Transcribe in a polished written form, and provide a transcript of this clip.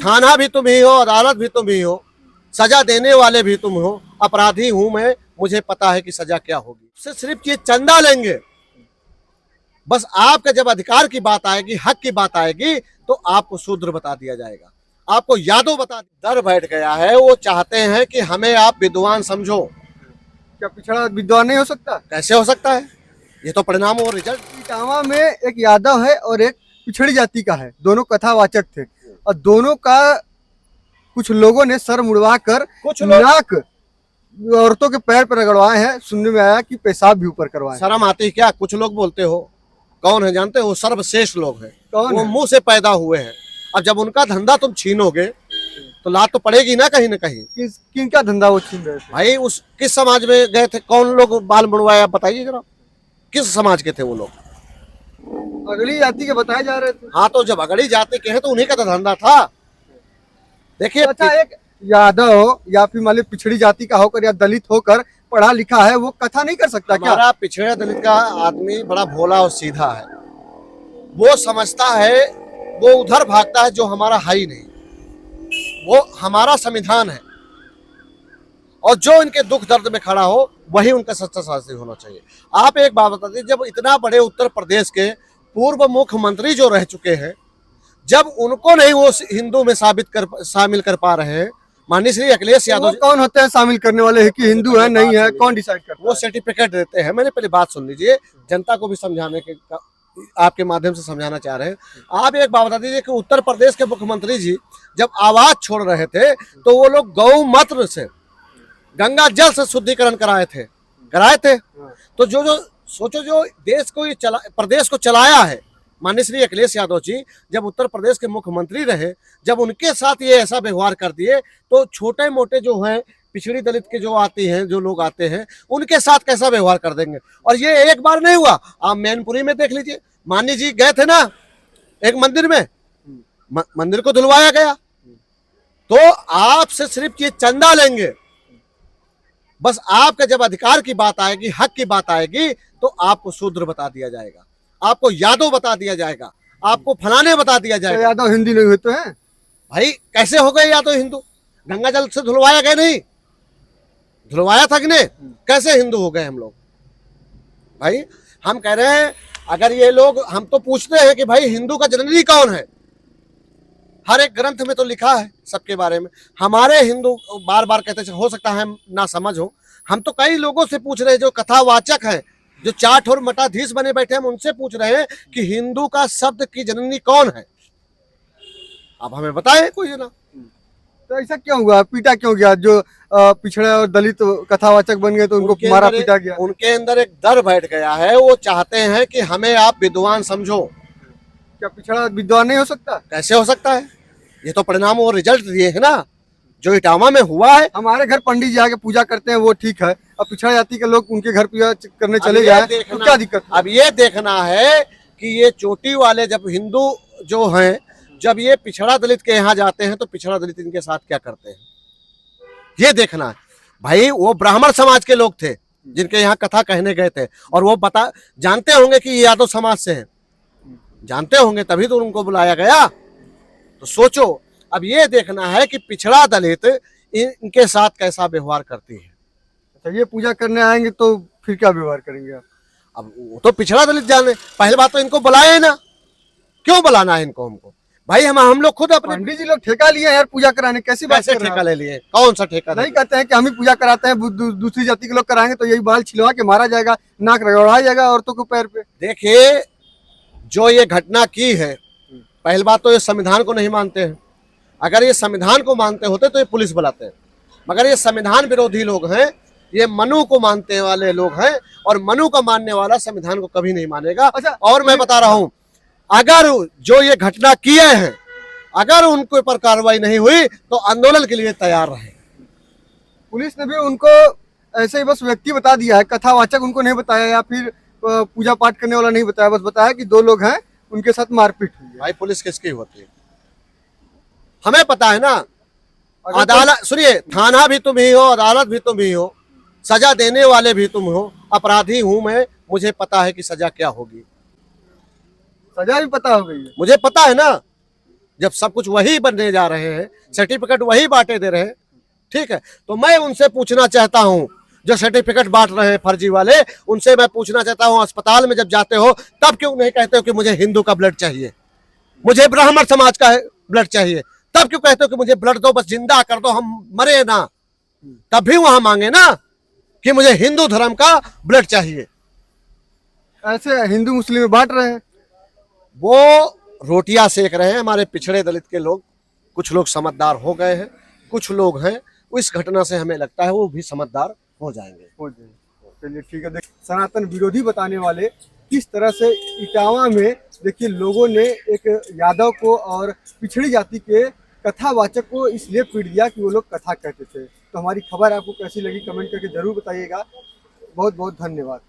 थाना भी तुम ही हो, अदालत भी तुम ही हो, सजा देने वाले भी तुम हो। अपराधी हूं मैं, मुझे पता है कि सजा क्या होगी। सिर्फ ये चंदा लेंगे, बस आपका जब अधिकार की बात आएगी, हक की बात आएगी, तो आपको शूद्र बता दिया जाएगा, आपको यादव बता। डर बैठ गया है, वो चाहते हैं कि हमें आप विद्वान समझो। क्या पिछड़ा विद्वान नहीं हो सकता? कैसे हो सकता है? ये तो परिणाम और रिजल्ट। इटावा में एक यादव है और एक पिछड़ी जाति का है, दोनों कथावाचक थे और दोनों का कुछ लोगों ने सर मुड़वा कर कुछ लोग नाक औरतों के पैर पर रगड़वाए हैं। सुनने में आया कि पेशाब भी ऊपर करवाए। शर्म आती है क्या? कुछ लोग बोलते हो, कौन है जानते हो? वो सर्वश्रेष्ठ लोग हैं, कौन वो है? मुंह से पैदा हुए हैं। अब जब उनका धंधा तुम छीनोगे तो लात तो पड़ेगी ना कहीं ना कहीं। किनका धंधा वो छीन रहे थे? भाई उस किस समाज में गए थे? कौन लोग बाल मुड़वाया बताइए जरा, किस समाज के थे वो लोग? अगली जाति के बताए जा रहे थे। हाँ, तो जब अगड़ी जाति के हैं तो उन्हीं का तो धंधा था। देखिए, अच्छा, एक यादव हो या फिर मान ली पिछड़ी जाति का होकर या दलित होकर पढ़ा लिखा है, वो कथा नहीं कर सकता क्या? हमारा पिछड़े दलित का आदमी बड़ा भोला और सीधा है। वो समझता है, वो उधर भागता है जो हमारा है ही नहीं। वो हमारा संविधान है और जो इनके दुख दर्द में खड़ा हो वही उनका सच्चा साथी होना चाहिए। आप एक बात बता दीजिए, जब इतना बड़े उत्तर प्रदेश के पूर्व मुख्यमंत्री जो रह चुके हैं, जब उनको नहीं वो हिंदू में शामिल कर पा रहे हैं, माननीय श्री अखिलेश यादव। कौन होते हैं शामिल करने वाले है कि हिंदू है नहीं है? कौन डिसाइड करता है? वो सर्टिफिकेट देते हैं। मैंने पहले बात सुन लीजिए, जनता को भी समझाने के आपके माध्यम से समझाना चाह रहे हैं। आप एक बात बता दीजिए कि उत्तर प्रदेश के मुख्यमंत्री जी जब आवाज छोड़ रहे थे तो वो लोग गौ मूत्र से, गंगा जल से शुद्धिकरण कराए थे। तो जो सोचो, जो देश को प्रदेश को चलाया है माननीय श्री अखिलेश यादव जी, जब उत्तर प्रदेश के मुख्यमंत्री रहे, जब उनके साथ ये ऐसा व्यवहार कर दिए, तो छोटे मोटे जो हैं पिछड़ी दलित के जो आती हैं, जो लोग आते हैं, उनके साथ कैसा व्यवहार कर देंगे। और ये एक बार नहीं हुआ, आप मैनपुरी में देख लीजिए। माननीय जी गए थे ना एक मंदिर में, मंदिर को धुलवाया गया। तो आपसे सिर्फ ये चंदा लेंगे, बस आपका जब अधिकार की बात आएगी, हक की बात आएगी, तो आपको शूद्र बता दिया जाएगा, आपको यादव बता दिया जाएगा, आपको फलाने बता दिया जाएगा। तो यादव हिंदी नहीं होते हैं? भाई कैसे हो गए यादव हिंदू? गंगा जल से धुलवाया गया नहीं? धुलवाया था कि नहीं? कैसे हिंदू हो गए हम लोग? भाई हम कह रहे हैं, अगर ये लोग, हम तो पूछते हैं कि भाई हिंदू का जननी कौन है? हर एक ग्रंथ में तो लिखा है सबके बारे में। हमारे हिंदू बार बार कहते, हो सकता है ना समझ हो, हम तो कई लोगों से पूछ रहे हैं जो कथावाचक हैं, जो चाट और मठाधीश बने बैठे हैं, हम उनसे पूछ रहे हैं कि हिंदू का शब्द की जननी कौन है? आप हमें बताएं कोई ना। तो ऐसा क्यों हुआ? पीटा क्यों गया? जो पिछड़े और दलित कथावाचक बन गए तो उनको मारा पीटा गया? उनके अंदर एक डर बैठ गया है, वो चाहते हैं कि हमें आप विद्वान समझो। क्या पिछड़ा विद्वान नहीं हो सकता? कैसे हो सकता है? ये तो परिणाम और रिजल्ट दिए है ना, जो इटावा में हुआ है। हमारे घर पंडित जी आके पूजा करते हैं, वो ठीक है। अब पिछड़ा जाति के लोग उनके घर पूजा करने चले जाए तो क्या दिक्कत? अब ये देखना है कि ये चोटी वाले जब हिंदू जो हैं, जब ये पिछड़ा दलित के यहाँ जाते हैं तो पिछड़ा दलित इनके साथ क्या करते हैं, ये देखना है। भाई वो ब्राह्मण समाज के लोग थे जिनके यहाँ कथा कहने गए थे, और वो जानते होंगे कि ये यादव समाज से हैं, जानते होंगे, तभी तो उनको बुलाया गया। तो सोचो, अब ये देखना है कि पिछड़ा दलित इनके साथ कैसा व्यवहार करती है। अच्छा, ये पूजा करने आएंगे तो फिर क्या व्यवहार करेंगे आप? अब वो तो पिछड़ा दलित जाने, पहले बात तो इनको बुलाए ना, क्यों बुलाना है इनको? हमको भाई हम लोग खुद अपने पंडित जी लोग ठेका लिए यार पूजा कराने, कैसी बात कैसे ठेका ले लिए? कौन सा ठेका? नहीं कहते हैं कि हम ही पूजा कराते हैं, दूसरी जाति के लोग कराएंगे तो यही बाल छिलवा के मारा जाएगा, नाक रगड़ाया जाएगा औरतों के पैर पे। देखिए, जो ये घटना की है, पहली बात तो ये संविधान को नहीं मानते हैं। अगर ये संविधान को मानते होते तो ये पुलिस बुलाते हैं, मगर ये संविधान विरोधी लोग हैं, ये मनु को मानने वाले लोग हैं, और मनु का मानने वाला संविधान को कभी नहीं मानेगा। अच्छा, और मैं बता रहा हूं, अगर जो ये घटना किए हैं, अगर उनके ऊपर कार्रवाई नहीं हुई तो आंदोलन के लिए तैयार रहे। पुलिस ने भी उनको ऐसे ही बस व्यक्ति बता दिया है, कथावाचक उनको नहीं बताया या फिर पूजा पाठ करने वाला नहीं बताया, बस बताया कि दो लोग हैं, उनके साथ मारपीट हुई है। भाई पुलिस किसकी होती है? हमें पता है ना। अदालत सुनिए, थाना भी तुम ही हो, अदालत भी तुम ही हो, सजा देने वाले भी तुम हो। अपराधी हूं मैं, मुझे पता है कि सजा क्या होगी। सजा भी पता हो गई है? मुझे पता है ना, जब सब कुछ वही बनने जा रहे हैं, सर्टिफिकेट वही बांटे दे रहे हैं, ठीक है, तो मैं उनसे पूछना चाहता हूं, जो सर्टिफिकेट बांट रहे हैं फर्जी वाले, उनसे मैं पूछना चाहता हूं, अस्पताल में जब जाते हो तब क्यों नहीं कहते हो कि मुझे हिंदू का ब्लड चाहिए, मुझे ब्राह्मण समाज का ब्लड चाहिए, तब क्यों कहते हो कि मुझे ब्लड दो, बस जिंदा कर दो, हम मरे ना, तब भी वहां मांगे ना कि मुझे हिंदू धर्म का ब्लड चाहिए। ऐसे हिंदू मुस्लिम में बांट रहे हैं। वो रोटियां सेक रहे हैं हमारे पिछड़े दलित के लोग, कुछ लोग समझदार हो गए हैं, कुछ लोग हैं, इस घटना से हमें लगता है वो भी समझदार हो जाएंगे। चलिए ठीक है। सनातन विरोधी बताने वाले किस तरह से इटावा में देखिए लोगों ने एक यादव को और पिछड़ी जाति के कथावाचक को इसलिए पीट दिया कि वो लोग कथा कहते थे। तो हमारी खबर आपको कैसी लगी कमेंट करके जरूर बताइएगा। बहुत बहुत धन्यवाद।